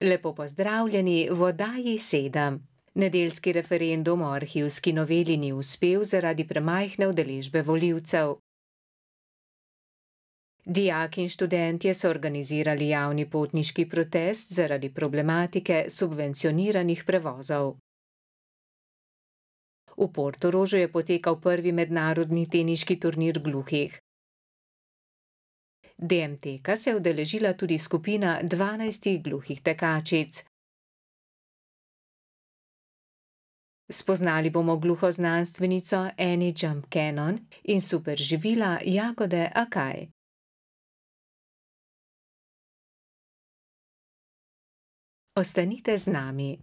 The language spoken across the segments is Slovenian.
Lepo pozdravljeni v oddaji 7. Nedeljski referendum o arhivski noveli ni uspel zaradi premajhne udeležbe volivcev. Dijaki in študentje so organizirali javni potniški protest zaradi problematike subvencioniranih prevozov. V Portorožu je potekal prvi mednarodni teniški turnir gluhih. DMTK se je udeležila tudi skupina 12 gluhih tekačic. Spoznali bomo gluho znanstvenico Annie Jump Cannon in super živila jagode Akaj. Ostanite z nami.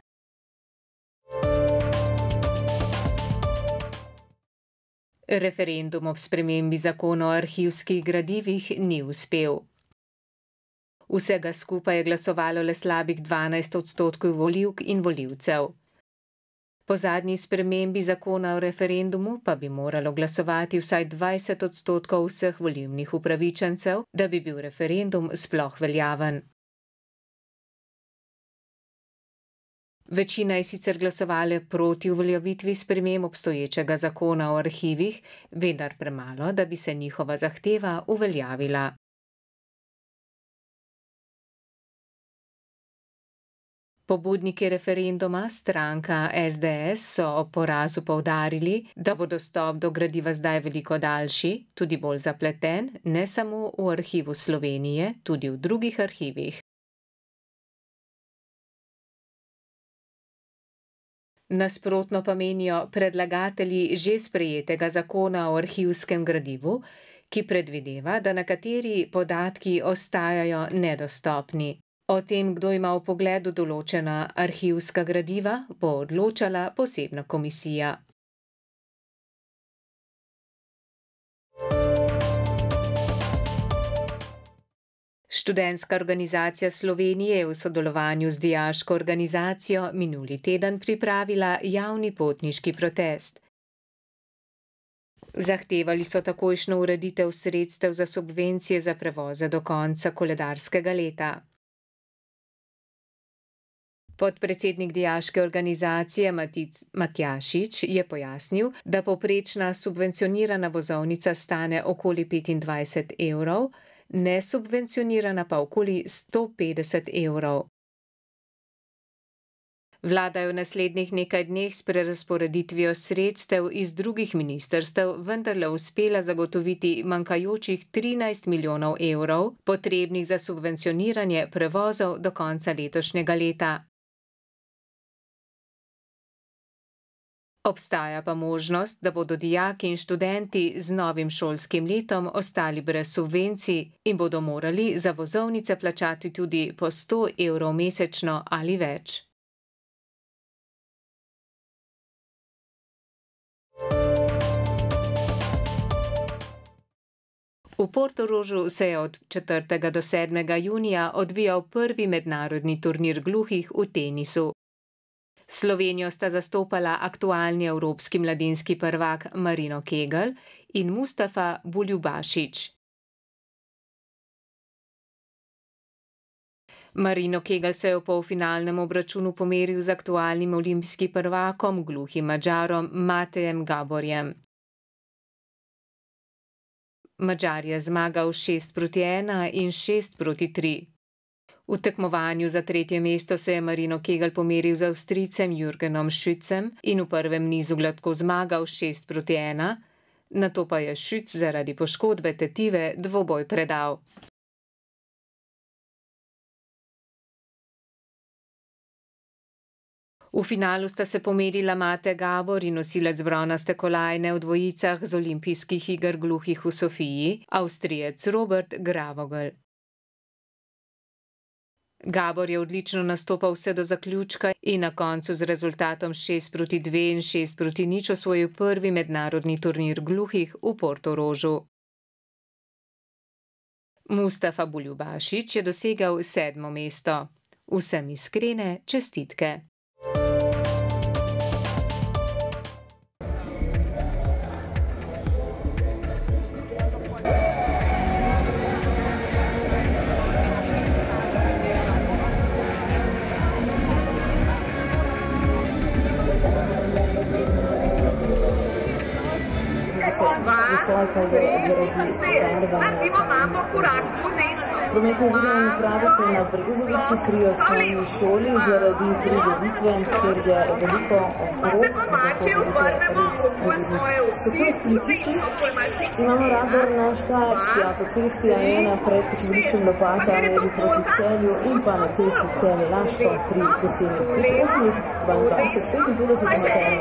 Referendum ob spremembi zakona o arhivskih gradivih ni uspel. Vsega skupaj je glasovalo le slabih 12% volivk in volivcev. Po zadnji spremembi zakona o referendumu pa bi moralo glasovati vsaj 20% vseh volilnih upravičencev, da bi bil referendum sploh veljaven. Večina je sicer glasovala proti uveljavitvi sprememb obstoječega zakona o arhivih, vendar premalo, da bi se njihova zahteva uveljavila. Pobudniki referenduma, stranka SDS, so ob porazu poudarili, da bo dostop do gradiva zdaj veliko daljši, tudi bolj zapleten, ne samo v arhivu Slovenije, tudi v drugih arhivih. Nasprotno pa menijo predlagatelji že sprejetega zakona o arhivskem gradivu, ki predvideva, da nekateri podatki ostajajo nedostopni. O tem, kdo ima vpogled v določena arhivska gradiva, bo odločala posebna komisija. Študentska organizacija Slovenije je v sodelovanju z dijaško organizacijo minuli teden pripravila javni potniški protest. Zahtevali so takojšnjo ureditev sredstev za subvencije za prevoze do konca koledarskega leta. Podpredsednik dijaške organizacije Matjašič je pojasnil, da povprečna subvencionirana vozovnica stane okoli 25 evrov, nesubvencionirana pa okoli 150 evrov. Vlada je v naslednjih nekaj dneh s prerazporeditvijo sredstev iz drugih ministrstev vendarle uspela zagotoviti manjkajočih 13 milijonov evrov, potrebnih za subvencioniranje prevozov do konca letošnjega leta. Obstaja pa možnost, da bodo dijaki in študenti z novim šolskim letom ostali brez subvencij in bodo morali za vozovnice plačati tudi po 100 evrov mesečno ali več. V Portorožu se je od 4. do 7. junija odvijal prvi mednarodni turnir gluhih v tenisu. Slovenijo sta zastopala aktualni evropski mladinski prvak Marino Kegel in Mustafa Buljubašić. Marino Kegel se je v polfinalnem obračunu pomeril z aktualnim olimpijskim prvakom, gluhim Madžarom Matejem Gaborjem. Madžar je zmagal 6-1 in 6-3. V tekmovanju za tretje mesto se je Marino Kegel pomeril z Avstrijcem Jürgenom Schützem in v prvem nizu gladko zmagal 6-1, nato pa je Schütz zaradi poškodbe tetive dvoboj predal. V finalu sta se pomerila Mate Gabor in nosilec bronaste kolajne v dvojicah z olimpijskih iger gluhih v Sofiji, Avstrijec Robert Gravogel. Gabor je odlično nastopal vse do zaključka in na koncu z rezultatom 6-2 in 6-0 osvojil prvi mednarodni turnir gluhih v Portorožu. Mustafa Buljubašić je dosegal 7. mesto. Vsem iskrene čestitke. zastoj pa je zaradi barvanja. Prometno videno pravite na Brezovici pri osnovni šoli zaradi prireditve, kjer je veliko otrok, kako je s policisti? Imamo radar na Štajerski avtocesti A1 pred počivališčem Lopata meri proti Celju in pa na cesti Celje-Laško pri Gostilni. 85, 52,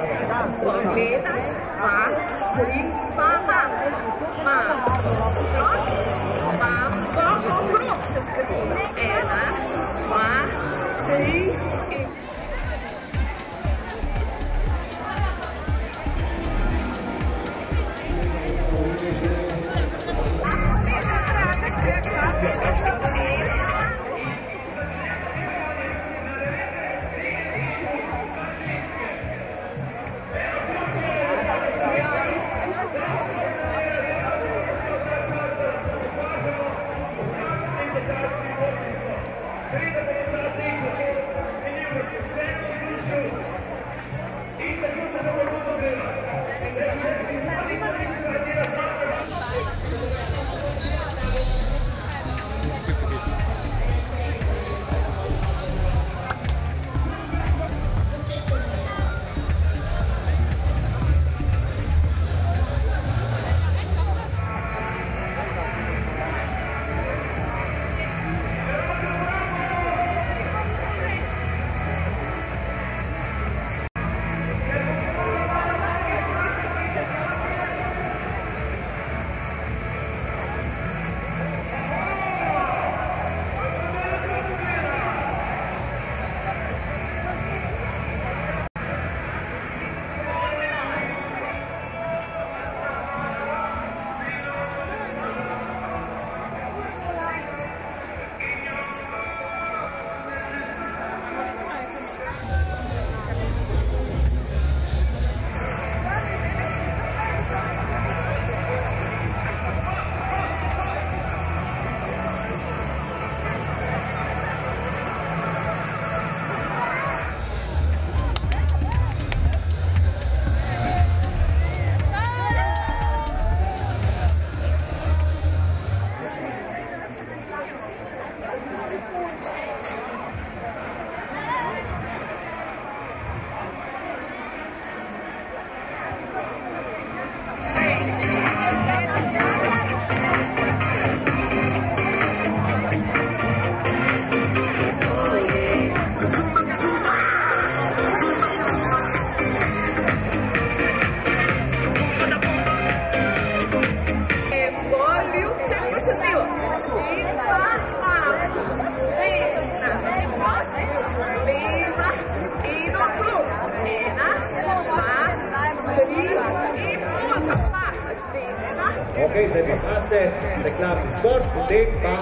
Ok, zdaj pa imate reklamni spot, potem pa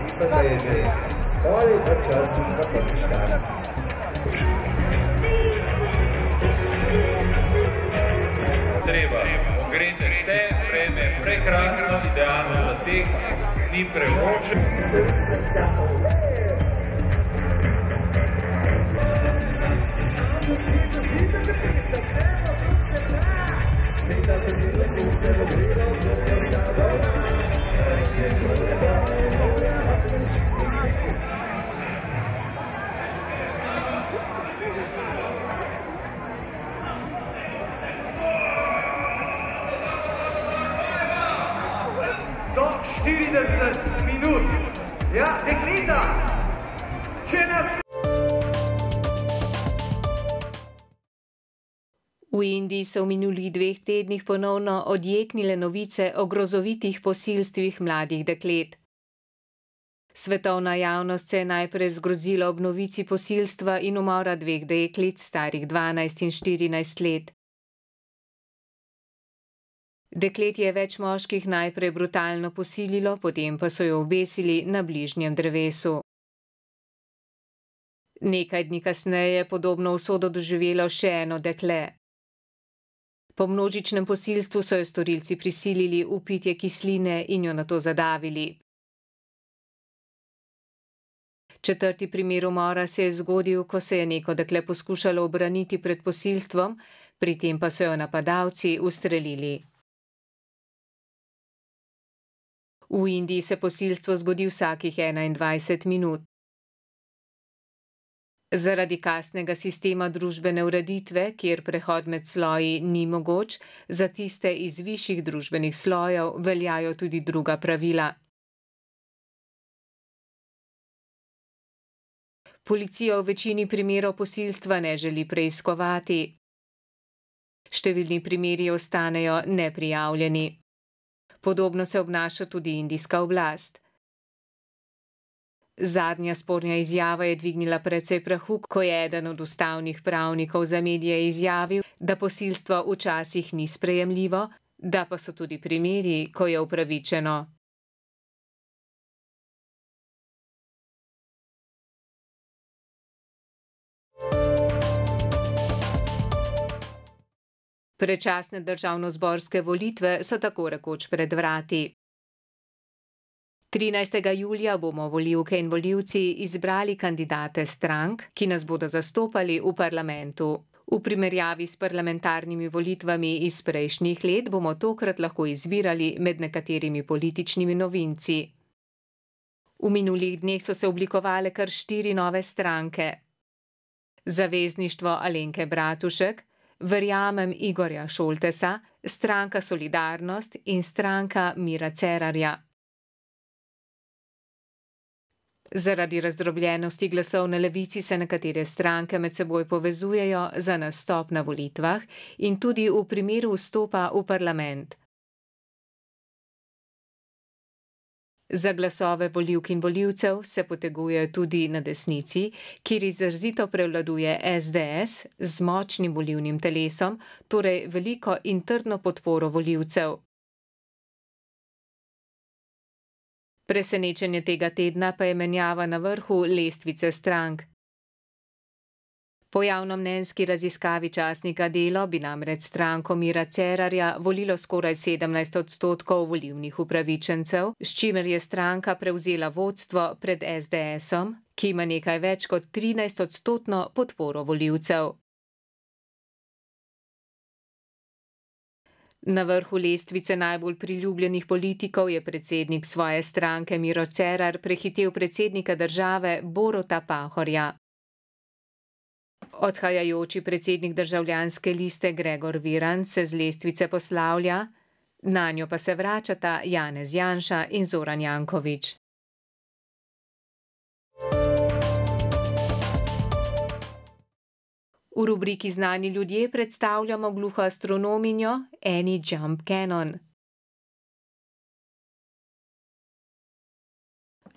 mislim, da je že skoraj v čas za prvi štart. Treba, ogrejte ste, vreme je prekrasno, idealno za tek, ni premoče. Do 40 minut. Ja, dekleta, če nas... V Indiji so v minulih 2 tednih ponovno odjeknile novice o grozovitih posilstvih mladih deklet. Svetovna javnost se je najprej zgrozila ob novici posilstva in umora 2 deklic, starih 12 in 14 let. Dekletje je več moških najprej brutalno posililo, potem pa so jo obesili na bližnjem drevesu. Nekaj dni kasneje je podobno usodo doživelo še eno dekle. Po množičnem posilstvu so jo storilci prisilili v pitje kisline in jo nato zadavili. 4. primer umora se je zgodil, ko se je neko dekle poskušalo ubraniti pred posilstvom, pri tem pa so jo napadalci ustrelili. V Indiji se posilstvo zgodi vsakih 21 minut. Zaradi kasnega sistema družbene ureditve, kjer prehod med sloji ni mogoč, za tiste iz višjih družbenih slojev veljajo tudi druga pravila. Policija v večini primerov posilstva ne želi preiskovati. Številni primeri ostanejo neprijavljeni. Podobno se obnaša tudi indijska oblast. Zadnja sporna izjava je dvignila precej prahu, ko je eden od ustavnih pravnikov za medije izjavil, da posilstvo včasih ni sprejemljivo, da pa so tudi primeri, ko je upravičeno. Predčasne državnozborske volitve so tako rekoč pred vrati. 13. julija bomo volivke in volivci izbrali kandidate strank, ki nas bodo zastopali v parlamentu. V primerjavi s parlamentarnimi volitvami iz prejšnjih let bomo tokrat lahko izbirali med nekaterimi političnimi novinci. V minulih dneh so se oblikovale kar 4 nove stranke. Zavezništvo Alenke Bratušek, Verjamem Igorja Šoltesa, stranka Solidarnost in stranka Mira Cerarja. Zaradi razdrobljenosti glasov na levici se nekatere stranke med seboj povezujejo za nastop na volitvah in tudi v primeru vstopa v parlament. Za glasove volivk in volivcev se potegujejo tudi na desnici, kjer izrazito prevladuje SDS z močnim volilnim telesom, torej veliko in trdno podporo volivcev. Presenečenje tega tedna pa je menjava na vrhu lestvice strank. Po javnomnenjski raziskavi časnika Delo bi namreč stranko Mira Cerarja volilo skoraj 17% volilnih upravičencev, s čimer je stranka prevzela vodstvo pred SDS-om, ki ima nekaj več kot 13% podporo volivcev. Na vrhu lestvice najbolj priljubljenih politikov je predsednik svoje stranke Miro Cerar prehitel predsednika države Boruta Pahorja. Odhajajoči predsednik Državljanske liste Gregor Virant se z lestvice poslavlja, nanjo pa se vračata Janez Janša in Zoran Janković. V rubriki Znani ljudje predstavljamo gluho astronominjo Annie Jump Cannon.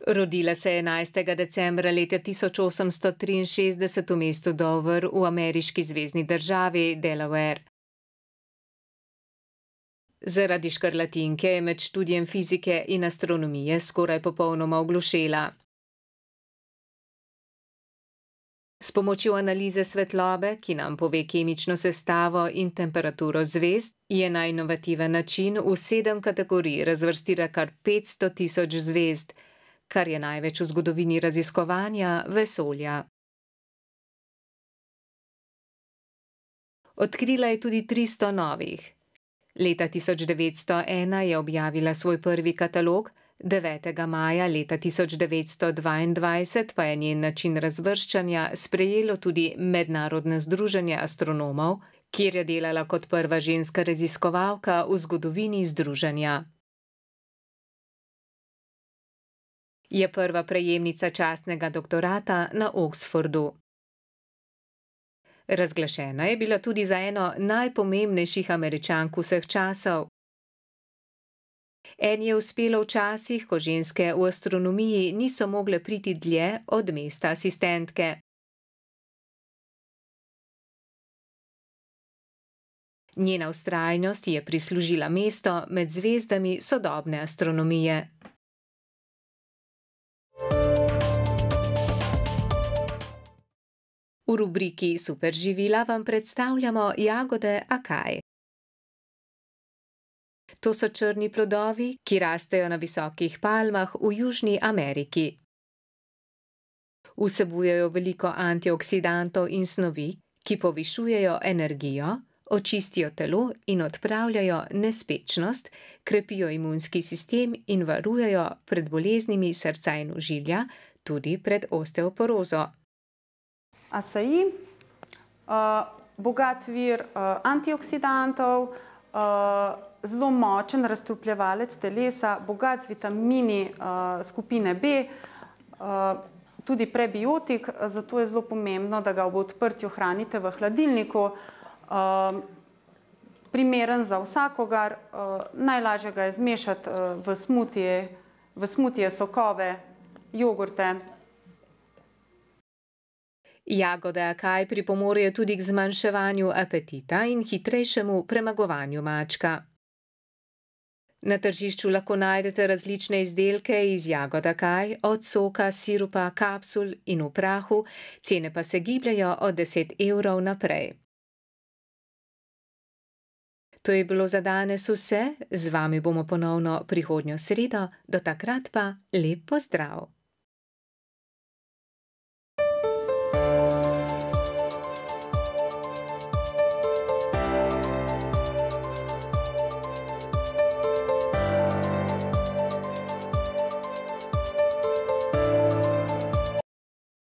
Rodila se je 11. decembra leta 1863 v mestu Dover v ameriški zvezni državi Delaware. Zaradi škrlatinke je med študijem fizike in astronomije skoraj popolnoma oglušela. S pomočjo analize svetlobe, ki nam pove kemično sestavo in temperaturo zvezd, je na inovativen način v 7 kategorij razvrstila kar 500 tisoč zvezd, kar je največ v zgodovini raziskovanja vesolja. Odkrila je tudi 300 novih. Leta 1901 je objavila svoj prvi katalog, 9. maja leta 1922 pa je njen način razvrščanja sprejelo tudi Mednarodno združenje astronomov, kjer je delala kot prva ženska raziskovalka v zgodovini združenja. Je prva prejemnica častnega doktorata na Oxfordu. Razglašena je bila tudi za eno najpomembnejših Američank vseh časov. En je uspelo včasih, ko ženske v astronomiji niso mogle priti dlje od mesta asistentke. Njena vztrajnost je prislužila mesto med zvezdami sodobne astronomije. V rubriki Superživila vam predstavljamo jagode akaj. To so črni plodovi, ki rastejo na visokih palmah v Južni Ameriki. Vsebujejo veliko antioksidantov in snovi, ki povišujejo energijo, očistijo telo in odpravljajo nespečnost, krepijo imunski sistem in varujejo pred boleznimi srca in ožilja, tudi pred osteoporozo. Acai, bogat vir antioksidantov, zelo močen raztopljevalec telesa, bogat z vitamini skupine B, tudi prebiotik, zato je zelo pomembno, da ga ob odprtju hranite v hladilniku. Primeren za vsakogar, najlažje ga je zmešati v smutije, sokove, jogurte. Jagode akaj pripomorejo tudi k zmanjševanju apetita in hitrejšemu premagovanju mačka. Na tržišču lahko najdete različne izdelke iz jagod akaj, od soka, sirupa, kapsul in v prahu, cene pa se gibljajo od 10 € naprej. To je bilo za danes vse, z vami bomo ponovno prihodnjo sredo, do takrat pa lep pozdrav!